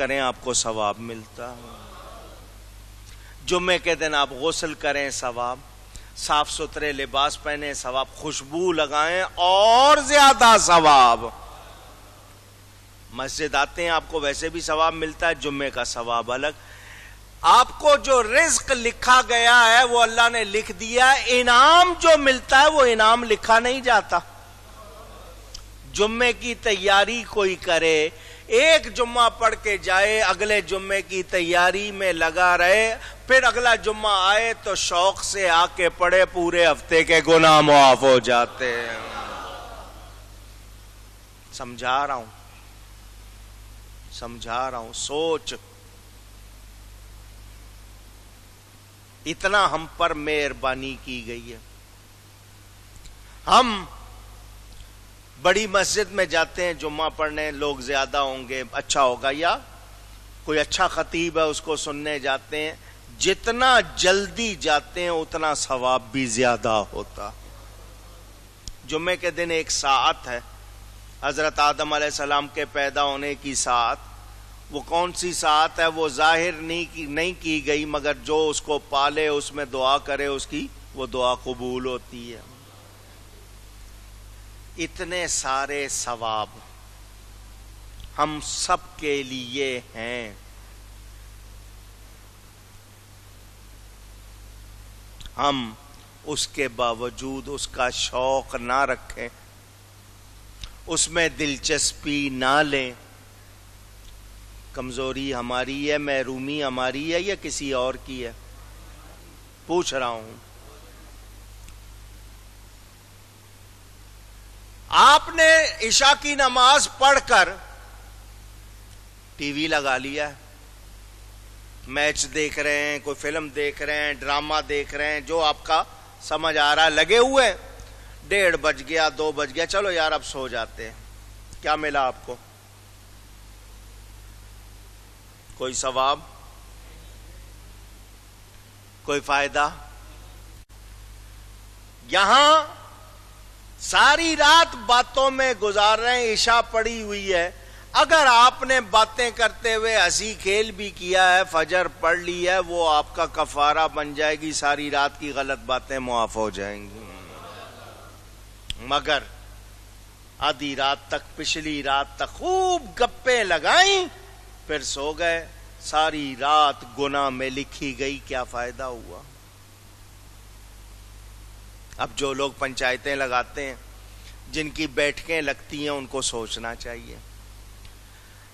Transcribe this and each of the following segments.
کریں آپ کو ثواب ملتا. جمعے کے دن آپ غسل کریں ثواب، صاف ستھرے لباس پہنیں ثواب، خوشبو لگائیں اور زیادہ ثواب. مسجد آتے ہیں آپ کو ویسے بھی ثواب ملتا ہے، جمعے کا ثواب الگ. آپ کو جو رزق لکھا گیا ہے وہ اللہ نے لکھ دیا، انعام جو ملتا ہے وہ انعام لکھا نہیں جاتا. جمعے کی تیاری کوئی کرے، ایک جمعہ پڑھ کے جائے، اگلے جمعے کی تیاری میں لگا رہے، پھر اگلا جمعہ آئے تو شوق سے آ کے پڑھے، پورے ہفتے کے گناہ معاف ہو جاتے ہیں. سمجھا رہا ہوں. سوچ، اتنا ہم پر مہربانی کی گئی ہے. ہم بڑی مسجد میں جاتے ہیں جمعہ پڑھنے، لوگ زیادہ ہوں گے اچھا ہوگا، یا کوئی اچھا خطیب ہے اس کو سننے جاتے ہیں. جتنا جلدی جاتے ہیں اتنا ثواب بھی زیادہ ہوتا. جمعے کے دن ایک ساعت ہے، حضرت آدم علیہ السلام کے پیدا ہونے کی ساعت. وہ کون سی ساعت ہے وہ ظاہر نہیں کی گئی، مگر جو اس کو پالے اس میں دعا کرے اس کی وہ دعا قبول ہوتی ہے. اتنے سارے ثواب ہم سب کے لیے ہیں. ہم اس کے باوجود اس کا شوق نہ رکھیں، اس میں دلچسپی نہ لیں. کمزوری ہماری ہے، محرومی ہماری ہے یا کسی اور کی ہے؟ پوچھ رہا ہوں. آپ نے عشاء کی نماز پڑھ کر ٹی وی لگا لیا ہے، میچ دیکھ رہے ہیں، کوئی فلم دیکھ رہے ہیں، ڈرامہ دیکھ رہے ہیں، جو آپ کا سمجھ آ رہا ہے، لگے ہوئے. 1:30 بج گیا، 2 بج گیا، چلو یار اب سو جاتے ہیں. کیا ملا آپ کو؟ کوئی ثواب، کوئی فائدہ؟ یہاں ساری رات باتوں میں گزار رہے ہیں، عشاء پڑی ہوئی ہے. اگر آپ نے باتیں کرتے ہوئے ہنسی کھیل بھی کیا ہے، فجر پڑھ لی ہے، وہ آپ کا کفارہ بن جائے گی، ساری رات کی غلط باتیں معاف ہو جائیں گی. مگر آدھی رات تک، پچھلی رات تک خوب گپیں لگائیں، پھر سو گئے، ساری رات گناہ میں لکھی گئی، کیا فائدہ ہوا؟ اب جو لوگ پنچایتیں لگاتے ہیں، جن کی بیٹھکیں لگتی ہیں، ان کو سوچنا چاہیے.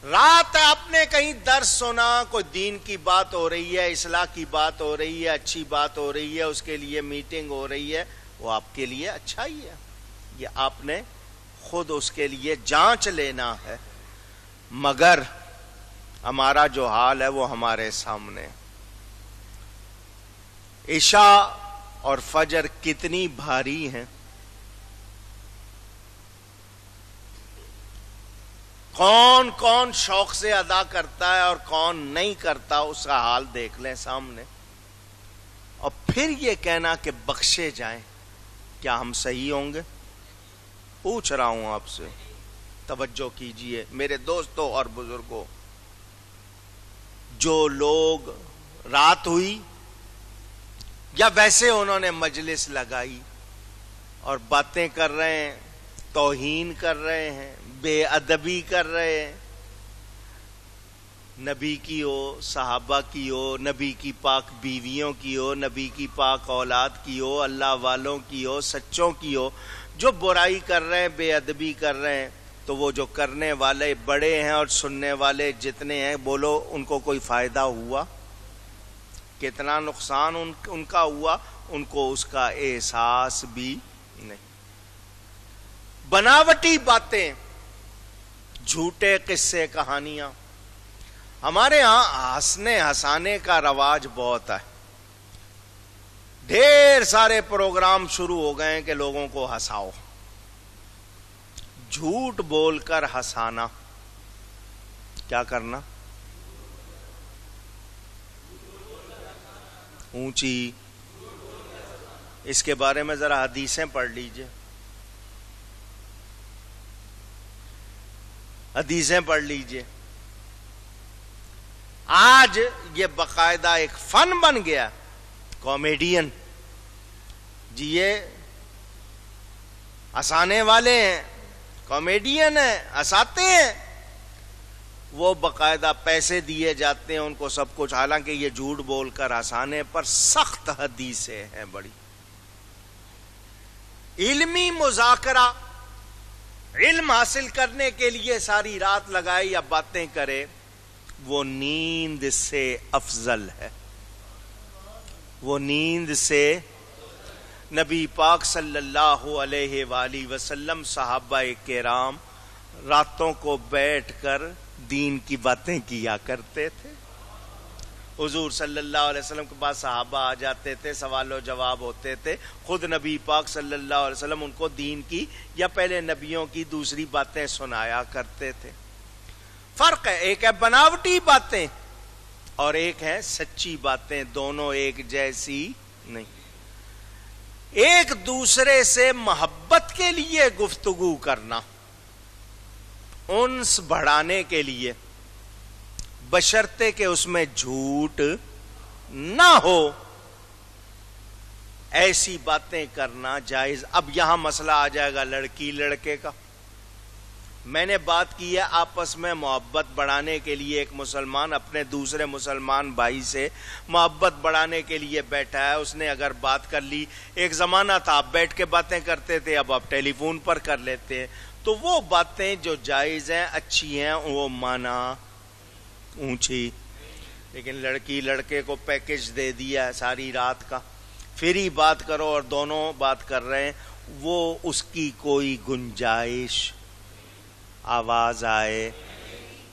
رات آپ نے کہیں درس سنا، کوئی دین کی بات ہو رہی ہے، اصلاح کی بات ہو رہی ہے، اچھی بات ہو رہی ہے، اس کے لیے میٹنگ ہو رہی ہے، وہ آپ کے لیے اچھا ہی ہے. یہ آپ نے خود اس کے لیے جانچ لینا ہے. مگر ہمارا جو حال ہے وہ ہمارے سامنے. عشاء اور فجر کتنی بھاری ہیں. کون کون شوق سے ادا کرتا ہے اور کون نہیں کرتا، اس کا حال دیکھ لیں سامنے. اور پھر یہ کہنا کہ بخشے جائیں، کیا ہم صحیح ہوں گے؟ پوچھ رہا ہوں آپ سے، توجہ کیجئے میرے دوستوں اور بزرگوں. جو لوگ رات ہوئی یا ویسے انہوں نے مجلس لگائی اور باتیں کر رہے ہیں، توہین کر رہے ہیں، بے ادبی کر رہے ہیں، نبی کی ہو، صحابہ کی ہو، نبی کی پاک بیویوں کی ہو، نبی کی پاک اولاد کی ہو، اللہ والوں کی ہو، سچوں کی ہو، جو برائی کر رہے ہیں، بے ادبی کر رہے ہیں، تو وہ جو کرنے والے بڑے ہیں اور سننے والے جتنے ہیں، بولو ان کو کوئی فائدہ ہوا؟ کتنا نقصان ان کا ہوا، ان کو اس کا احساس بھی نہیں. بناوٹی باتیں، جھوٹے قصے کہانیاں. ہمارے ہاں ہنسنے ہنسانے کا رواج بہت ہے. ڈھیر سارے پروگرام شروع ہو گئے ہیں کہ لوگوں کو ہنساؤ. جھوٹ بول کر ہنسانا، کیا کرنا؟ اونچی. اس کے بارے میں ذرا حدیثیں پڑھ لیجئے، حدیثیں پڑھ لیجئے. آج یہ باقاعدہ ایک فن بن گیا. کامیڈین جی یہ ہنسانے والے ہیں، کامیڈین ہیں، ہنساتے ہیں، وہ باقاعدہ پیسے دیے جاتے ہیں ان کو سب کچھ، حالانکہ یہ جھوٹ بول کر ہنسانے پر سخت حدیثیں ہیں بڑی. علمی مذاکرہ، علم حاصل کرنے کے لیے ساری رات لگائے یا باتیں کرے، وہ نیند سے افضل ہے. وہ نیند سے نبی پاک صلی اللہ علیہ وآلہ وسلم، صحابہ کرام راتوں کو بیٹھ کر دین کی باتیں کیا کرتے تھے. حضور صلی اللہ علیہ وسلم کے پاس صحابہ آ جاتے تھے، سوال و جواب ہوتے تھے، خود نبی پاک صلی اللہ علیہ وسلم ان کو دین کی یا پہلے نبیوں کی دوسری باتیں سنایا کرتے تھے. فرق ہے، ایک ہے بناوٹی باتیں اور ایک ہے سچی باتیں، دونوں ایک جیسی نہیں. ایک دوسرے سے محبت کے لیے گفتگو کرنا، انس بڑھانے کے لیے، بشرطے کہ اس میں جھوٹ نہ ہو، ایسی باتیں کرنا جائز. اب یہاں مسئلہ آ جائے گا لڑکی لڑکے کا. میں نے بات کی ہے آپس میں محبت بڑھانے کے لیے، ایک مسلمان اپنے دوسرے مسلمان بھائی سے محبت بڑھانے کے لیے بیٹھا ہے، اس نے اگر بات کر لی، ایک زمانہ تھا آپ بیٹھ کے باتیں کرتے تھے، اب آپ ٹیلی فون پر کر لیتے ہیں، تو وہ باتیں جو جائز ہیں، اچھی ہیں، وہ مانا اونچی. لیکن لڑکی لڑکے کو پیکج دے دیا ہے ساری رات کا، فری بات کرو اور دونوں بات کر رہے ہیں، وہ اس کی کوئی گنجائش، آواز آئے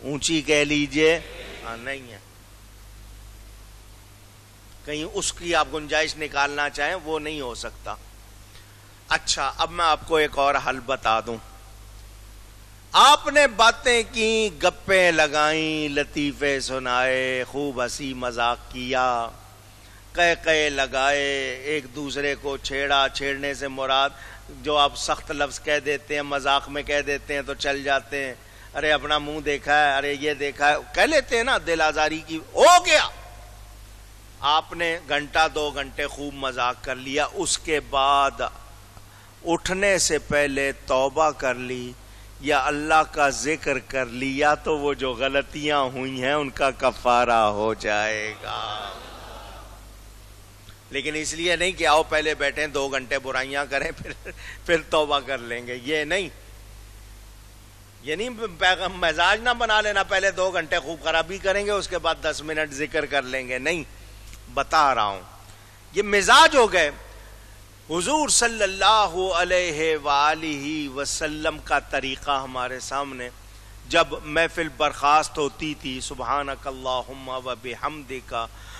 اونچی کہہ لیجئے نہیں ہے، کہیں اس کی آپ گنجائش نکالنا چاہیں وہ نہیں ہو سکتا. اچھا اب میں آپ کو ایک اور حل بتا دوں. آپ نے باتیں کی، گپیں لگائیں، لطیفے سنائے، خوب ہنسی مذاق کیا، قے لگائے، ایک دوسرے کو چھیڑا. چھیڑنے سے مراد جو آپ سخت لفظ کہہ دیتے ہیں، مذاق میں کہہ دیتے ہیں تو چل جاتے ہیں، ارے اپنا منہ دیکھا ہے، ارے یہ دیکھا ہے، کہہ لیتے ہیں نا، دل آزاری کی ہو گیا. آپ نے گھنٹہ 2 گھنٹے خوب مذاق کر لیا، اس کے بعد اٹھنے سے پہلے توبہ کر لی یا اللہ کا ذکر کر لیا تو وہ جو غلطیاں ہوئی ہیں ان کا کفارہ ہو جائے گا. لیکن اس لیے نہیں کہ آؤ پہلے بیٹھیں 2 گھنٹے برائیاں کریں پھر توبہ کر لیں گے، یہ نہیں مزاج نہ بنا لینا، پہلے 2 گھنٹے خوب خرابی کریں گے اس کے بعد 10 منٹ ذکر کر لیں گے. نہیں، بتا رہا ہوں یہ مزاج ہو گئے. حضور صلی اللہ علیہ وآلہ وسلم کا طریقہ ہمارے سامنے، جب محفل برخاست ہوتی تھی، سبحانک اللہم و بحمدک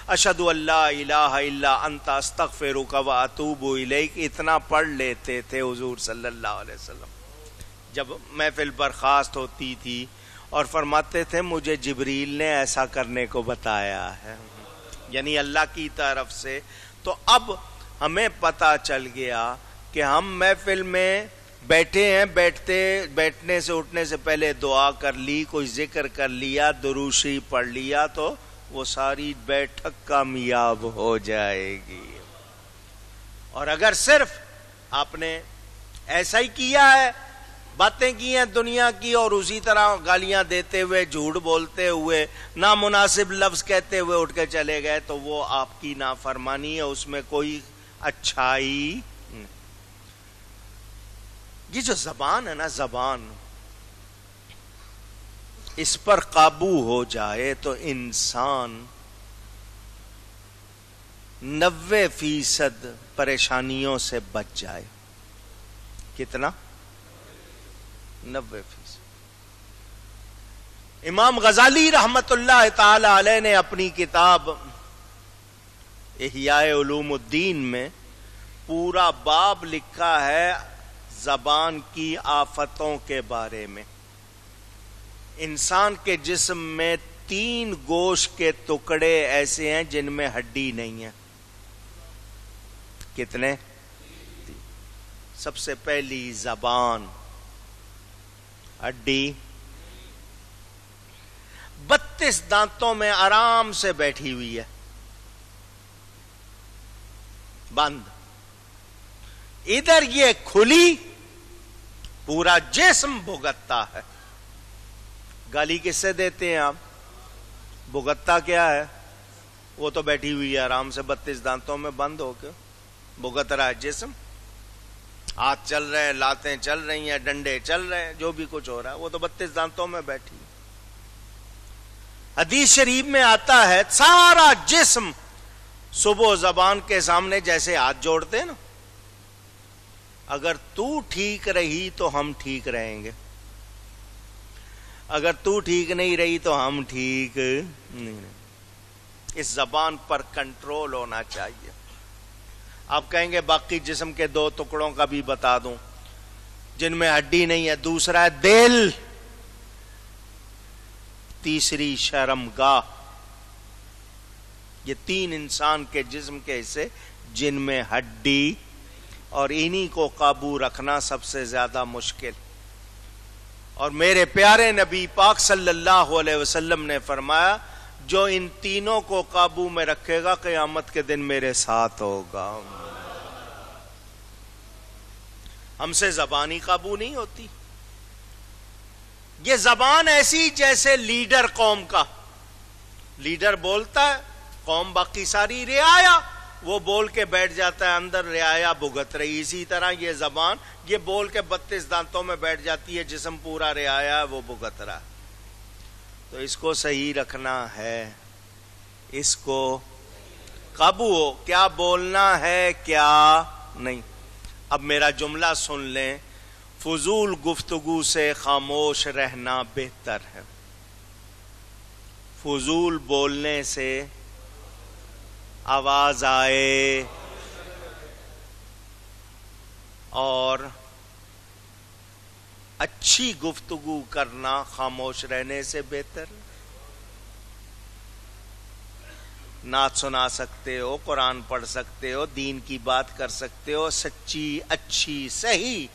اشہد ان لا الہ الا انت استغفرک و اتوب الیک، اتنا پڑھ لیتے تھے حضور صلی اللہ علیہ وسلم جب محفل برخاست ہوتی تھی، اور فرماتے تھے مجھے جبریل نے ایسا کرنے کو بتایا ہے، یعنی اللہ کی طرف سے. تو اب ہمیں پتہ چل گیا کہ ہم محفل میں بیٹھے ہیں، بیٹھنے سے اٹھنے سے پہلے دعا کر لی، کوئی ذکر کر لیا، درود شریف پڑھ لیا تو وہ ساری بیٹھک کامیاب ہو جائے گی. اور اگر صرف آپ نے ایسا ہی کیا ہے، باتیں کی ہیں دنیا کی اور اسی طرح گالیاں دیتے ہوئے، جھوٹ بولتے ہوئے، نامناسب لفظ کہتے ہوئے اٹھ کے چلے گئے، تو وہ آپ کی نافرمانی ہے، اس میں کوئی اچھائی. یہ جو زبان ہے نا، زبان، اس پر قابو ہو جائے تو انسان 90% پریشانیوں سے بچ جائے. کتنا؟ 90%. امام غزالی رحمت اللہ تعالی علیہ نے اپنی کتاب احیاء علوم الدین میں پورا باب لکھا ہے زبان کی آفتوں کے بارے میں. انسان کے جسم میں 3 گوشت کے ٹکڑے ایسے ہیں جن میں ہڈی نہیں ہے. کتنے؟ سب سے پہلی زبان، ہڈی. 32 دانتوں میں آرام سے بیٹھی ہوئی ہے، بند. ادھر یہ کھلی، پورا جسم بھگتتا ہے. گالی کس سے دیتے ہیں آپ؟ بھگتتا کیا ہے؟ وہ تو بیٹھی ہوئی ہے آرام سے 32 دانتوں میں بند ہو کے، بھگت رہا ہے جسم. ہاتھ چل رہے ہیں، لاتیں چل رہی ہیں، ڈنڈے چل رہے ہیں، جو بھی کچھ ہو رہا ہے، وہ تو 32 دانتوں میں بیٹھی. حدیث شریف میں آتا ہے سارا جسم صبح زبان کے سامنے جیسے ہاتھ جوڑتے ہیں نا، اگر تو ٹھیک رہی تو ہم ٹھیک رہیں گے، اگر تو ٹھیک نہیں رہی تو ہم ٹھیک نہیں رہیں. اس زبان پر کنٹرول ہونا چاہیے. آپ کہیں گے باقی جسم کے 2 ٹکڑوں کا بھی بتا دوں جن میں ہڈی نہیں ہے. دوسرا ہے دل، تیسری شرمگاہ. یہ 3 انسان کے جسم کے حصے جن میں ہڈی، اور انہی کو قابو رکھنا سب سے زیادہ مشکل. اور میرے پیارے نبی پاک صلی اللہ علیہ وسلم نے فرمایا جو ان تینوں کو قابو میں رکھے گا قیامت کے دن میرے ساتھ ہوگا. ہم سے زبانی قابو نہیں ہوتی. یہ زبان ایسی جیسے لیڈر، قوم کا لیڈر بولتا ہے، قوم باقی ساری رعایا، وہ بول کے بیٹھ جاتا ہے، اندر رعایا بھگت رہی. اسی طرح یہ زبان یہ بول کے 32 دانتوں میں بیٹھ جاتی ہے، جسم پورا رعایا ہے، وہ بھگت رہا. تو اس کو صحیح رکھنا ہے، اس کو قابو ہو، کیا بولنا ہے کیا نہیں. اب میرا جملہ سن لیں، فضول گفتگو سے خاموش رہنا بہتر ہے. فضول بولنے سے آواز آئے اور اچھی گفتگو کرنا خاموش رہنے سے بہتر. نعت سنا سکتے ہو، قرآن پڑھ سکتے ہو، دین کی بات کر سکتے ہو، سچی اچھی صحیح،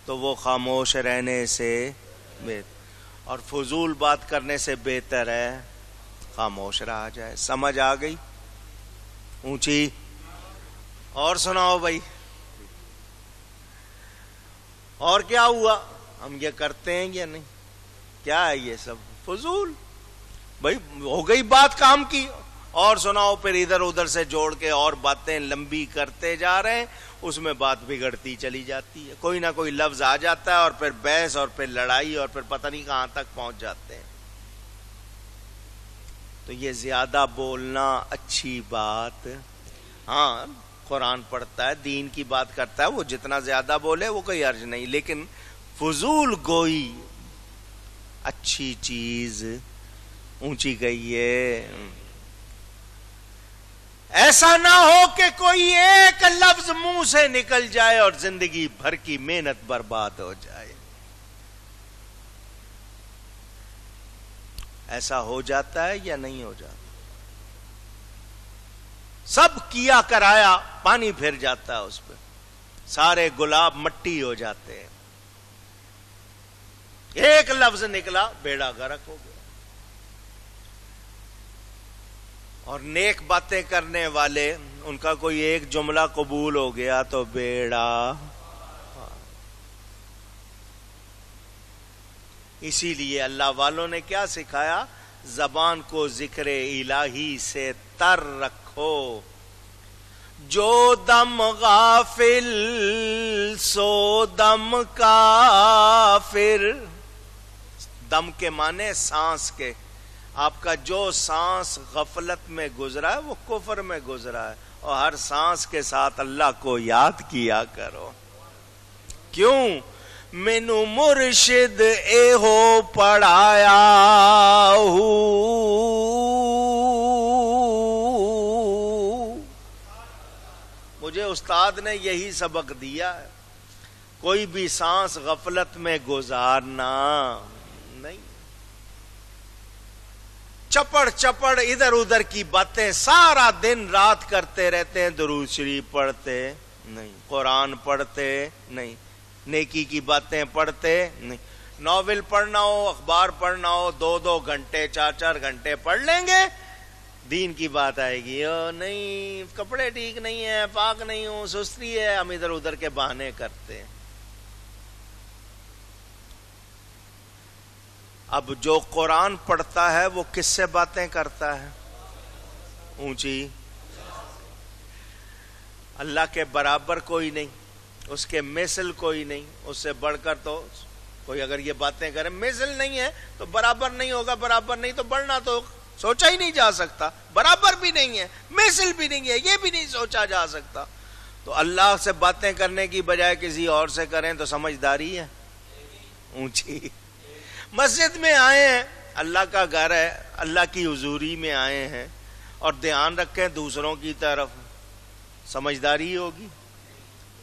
تو وہ خاموش رہنے سے بہتر. اور فضول بات کرنے سے بہتر ہے خاموش رہا جائے. سمجھ آ گئی؟ اونچی اور سناؤ بھائی. اور کیا ہوا؟ ہم یہ کرتے ہیں یا نہیں؟ کیا ہے یہ سب فضول؟ بھائی ہو گئی بات کام کی، اور سناؤ. پھر ادھر ادھر سے جوڑ کے اور باتیں لمبی کرتے جا رہے ہیں، اس میں بات بگڑتی چلی جاتی ہے. کوئی نہ کوئی لفظ آ جاتا ہے اور پھر بحث اور پھر لڑائی اور پھر پتہ نہیں کہاں تک پہنچ جاتے ہیں. تو یہ زیادہ بولنا اچھی بات، ہاں قرآن پڑھتا ہے، دین کی بات کرتا ہے، وہ جتنا زیادہ بولے وہ کوئی حرج نہیں. لیکن فضول گوئی اچھی چیز اونچی گئی ہے. ایسا نہ ہو کہ کوئی ایک لفظ منہ سے نکل جائے اور زندگی بھر کی محنت برباد ہو جائے. ایسا ہو جاتا ہے یا نہیں ہو جاتا؟ سب کیا کرایا پانی پھر جاتا ہے اس پہ، سارے گلاب مٹی ہو جاتے ہیں. ایک لفظ نکلا بیڑا غرق ہو گیا. اور نیک باتیں کرنے والے، ان کا کوئی ایک جملہ قبول ہو گیا تو بیڑا. اسی لیے اللہ والوں نے کیا سکھایا؟ زبان کو ذکر الہی سے تر رکھو. جو دم غافل سو دم کافر. دم کے معنی سانس کے. آپ کا جو سانس غفلت میں گزرا ہے وہ کفر میں گزرا ہے. اور ہر سانس کے ساتھ اللہ کو یاد کیا کرو. کیوں؟ مینو مرشد اے ہو پڑھایا مجھے استاد نے یہی سبق دیا ہے. کوئی بھی سانس غفلت میں گزارنا نہیں. چپڑ چپڑ ادھر ادھر کی باتیں سارا دن رات کرتے رہتے ہیں، درود شریف پڑھتے نہیں، قرآن پڑھتے نہیں، نیکی کی باتیں پڑھتے نہیں. ناول پڑھنا ہو، اخبار پڑھنا ہو، 2 گھنٹے 4 گھنٹے پڑھ لیں گے، دین کی بات آئے گی، نہیں کپڑے ٹھیک نہیں ہیں، پاک نہیں ہوں، سستی ہے، ہم ادھر ادھر کے بہانے کرتے ہیں۔ اب جو قرآن پڑھتا ہے وہ کس سے باتیں کرتا ہے؟ اونچی، اللہ کے برابر کوئی نہیں، اس کے مثل کوئی نہیں، اس سے بڑھ کر تو کوئی اگر یہ باتیں کرے، مثل نہیں ہے تو برابر نہیں ہوگا، برابر نہیں تو بڑھنا تو سوچا ہی نہیں جا سکتا، برابر بھی نہیں ہے، مثل بھی نہیں ہے، یہ بھی نہیں سوچا جا سکتا۔ تو اللہ سے باتیں کرنے کی بجائے کسی اور سے کریں تو سمجھداری ہے؟ اونچی، مسجد میں آئے ہیں، اللہ کا گھر ہے، اللہ کی حضوری میں آئے ہیں، اور دھیان رکھیں دوسروں کی طرف، سمجھداری ہوگی؟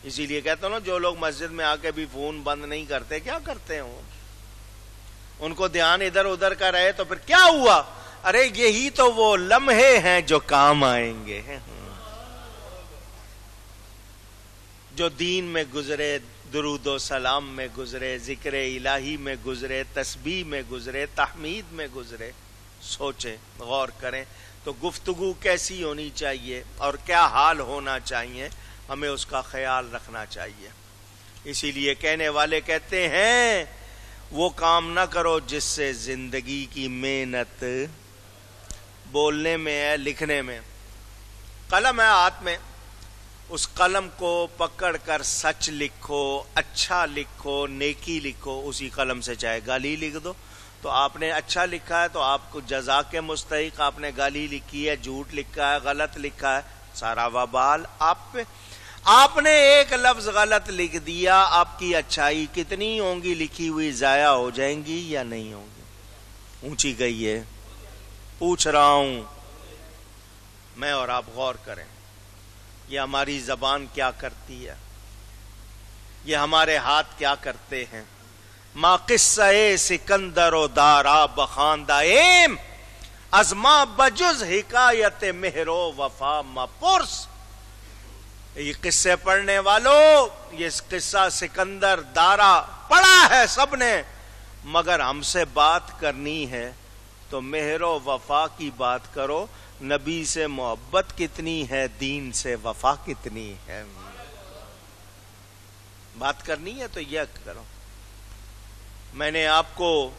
اسی لیے کہتا ہوں نا، جو لوگ مسجد میں آ کے بھی فون بند نہیں کرتے، کیا کرتے ہیں وہ؟ ان کو دھیان ادھر ادھر کا رہے تو پھر کیا ہوا؟ ارے یہی تو وہ لمحے ہیں جو کام آئیں گے، جو دین میں گزرے، درود و سلام میں گزرے، ذکر الہی میں گزرے، تسبیح میں گزرے، تحمید میں گزرے۔ سوچیں، غور کریں تو گفتگو کیسی ہونی چاہیے اور کیا حال ہونا چاہیے، ہمیں اس کا خیال رکھنا چاہیے۔ اسی لیے کہنے والے کہتے ہیں وہ کام نہ کرو جس سے زندگی کی محنت بولنے میں ہے، لکھنے میں۔ قلم ہے ہاتھ میں، اس قلم کو پکڑ کر سچ لکھو، اچھا لکھو، نیکی لکھو، اسی قلم سے چاہے گالی لکھ دو تو آپ نے اچھا لکھا ہے تو آپ کو جزا کے مستحق، آپ نے گالی لکھی ہے، جھوٹ لکھا ہے، غلط لکھا ہے، سارا وبال آپ پہ۔ آپ نے ایک لفظ غلط لکھ دیا، آپ کی اچھائی کتنی ہوں گی لکھی ہوئی ضائع ہو جائیں گی یا نہیں ہوں گی؟ اونچی گئی ہے، پوچھ رہا ہوں میں اور آپ غور کریں، یہ ہماری زبان کیا کرتی ہے، یہ ہمارے ہاتھ کیا کرتے ہیں۔ ما قصہ سکندر و دارا بخاندہ ایم، از ما بجز حکایت مہر و وفا ما پرس۔ یہ قصے پڑھنے والوں، یہ قصہ سکندر دارا پڑھا ہے سب نے، مگر ہم سے بات کرنی ہے تو مہر و وفا کی بات کرو، نبی سے محبت کتنی ہے، دین سے وفا کتنی ہے۔ بات کرنی ہے تو یہ کرو۔ میں نے آپ کو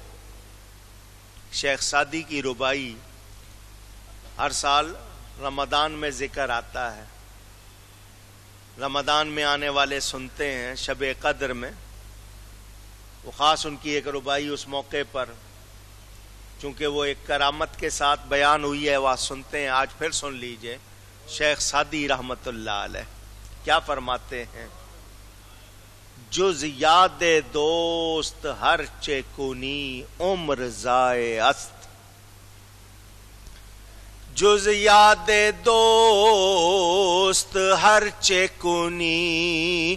شیخ سعدی کی ربائی ہر سال رمضان میں ذکر آتا ہے، رمضان میں آنے والے سنتے ہیں، شب قدر میں وہ خاص ان کی ایک ربائی اس موقع پر، چونکہ وہ ایک کرامت کے ساتھ بیان ہوئی ہے، وہ سنتے ہیں۔ آج پھر سن لیجئے شیخ سعدی رحمت اللہ علیہ کیا فرماتے ہیں۔ جز یاد دوست ہر چے کنی عمر ضائع است، جز یاد دوست ہر چے کنی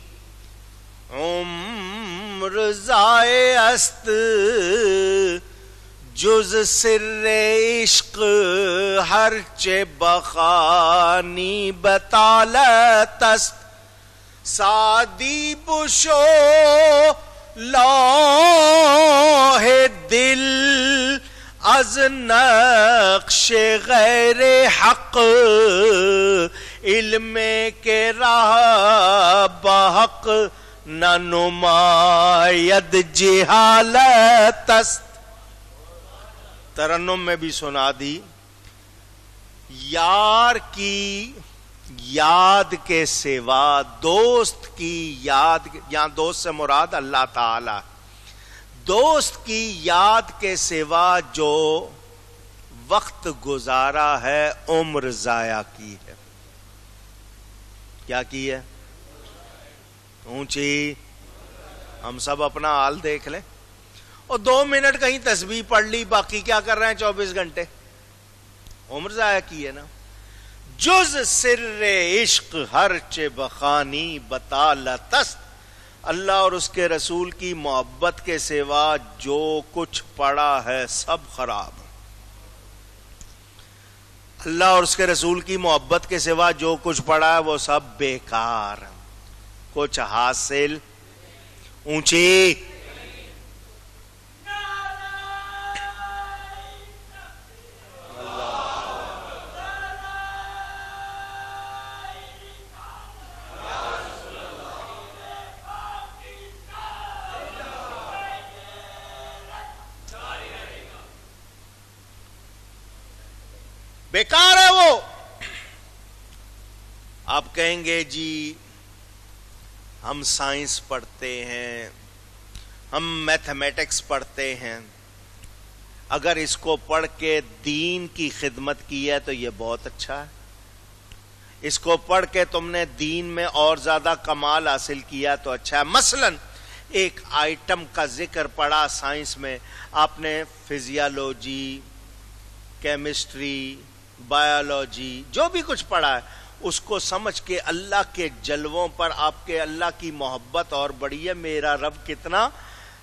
عمر ضائع است، جز سر عشق ہر چے بخانی بطالت است، سعدی بشو لوح دل از نقش غیر حق، علم کے راہ بحق نہ نماید جہالت است۔ ترنم میں بھی سنا دی، یار کی یاد کے سوا، دوست کی یاد، یہاں دوست سے مراد اللہ تعالی، دوست کی یاد کے سوا جو وقت گزارا ہے عمر ضائع کی ہے۔ کیا کی ہے؟ اونچی، ہم سب اپنا حال دیکھ لیں، اور 2 منٹ کہیں تسبیح پڑھ لی، باقی کیا کر رہے ہیں 24 گھنٹے؟ عمر ضائع کی ہے نا۔ جز سر عشق ہر چے بخانی بطالت است، اللہ اور اس کے رسول کی محبت کے سوا جو کچھ پڑا ہے سب خراب۔ اللہ اور اس کے رسول کی محبت کے سوا جو کچھ پڑا ہے وہ سب بیکار، کچھ حاصل۔ اونچی، بیکار ہے وہ. آپ کہیں گے جی ہم سائنس پڑھتے ہیں, ہم میتھمیٹکس پڑھتے ہیں, اگر اس کو پڑھ کے دین کی خدمت کی ہے تو یہ بہت اچھا ہے. اس کو پڑھ کے تم نے دین میں اور زیادہ کمال حاصل کیا تو اچھا ہے. مثلا ایک آئٹم کا ذکر پڑا سائنس میں, آپ نے فزیالوجی, کیمسٹری, بایولوجی, جو بھی کچھ پڑھا ہے, اس کو سمجھ کے اللہ کے جلووں پر آپ کے اللہ کی محبت اور بڑی ہے, میرا رب کتنا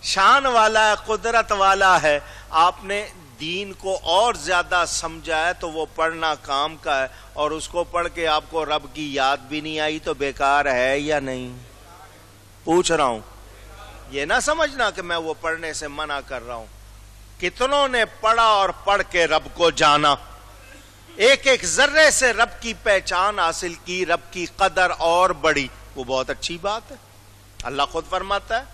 شان والا ہے, قدرت والا ہے. آپ نے دین کو اور زیادہ سمجھا ہے تو وہ پڑھنا کام کا ہے, اور اس کو پڑھ کے آپ کو رب کی یاد بھی نہیں آئی تو بیکار ہے یا نہیں؟ پوچھ رہا ہوں. یہ نہ سمجھنا کہ میں وہ پڑھنے سے منع کر رہا ہوں. کتنوں نے پڑھا اور پڑھ کے رب کو جانا, ایک ایک ذرے سے رب کی پہچان حاصل کی, رب کی قدر اور بڑی, وہ بہت اچھی بات ہے. اللہ خود فرماتا ہے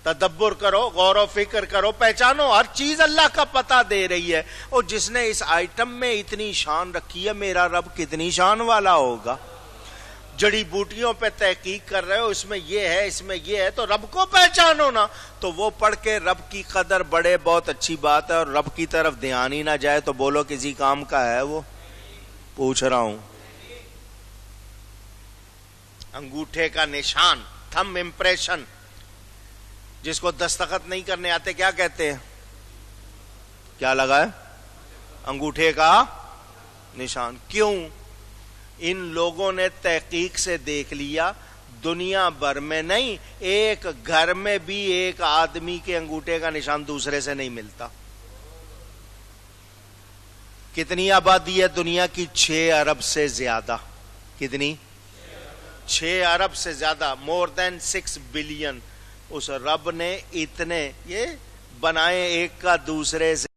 تدبر کرو, غور و فکر کرو, پہچانو, ہر چیز اللہ کا پتہ دے رہی ہے. اور جس نے اس آئٹم میں اتنی شان رکھی ہے, میرا رب کتنی شان والا ہوگا. جڑی بوٹیوں پہ تحقیق کر رہے ہو, اس میں یہ ہے, اس میں یہ ہے, تو رب کو پہچانو نا. تو وہ پڑھ کے رب کی قدر بڑے, بہت اچھی بات ہے, اور رب کی طرف دھیان ہی نہ جائے تو بولو کسی کام کا ہے وہ؟ پوچھ رہا ہوں. انگوٹھے کا نشان, تھم امپریشن, جس کو دستخط نہیں کرنے آتے کیا کہتے ہیں؟ کیا لگا ہے؟ انگوٹھے کا نشان. کیوں؟ ان لوگوں نے تحقیق سے دیکھ لیا, دنیا بھر میں نہیں, ایک گھر میں بھی ایک آدمی کے انگوٹھے کا نشان دوسرے سے نہیں ملتا. کتنی آبادی ہے دنیا کی؟ 6 ارب سے زیادہ. کتنی؟ 6 ارب سے زیادہ, مور دین 6 بلین. اس رب نے اتنے یہ بنائے ایک کا دوسرے سے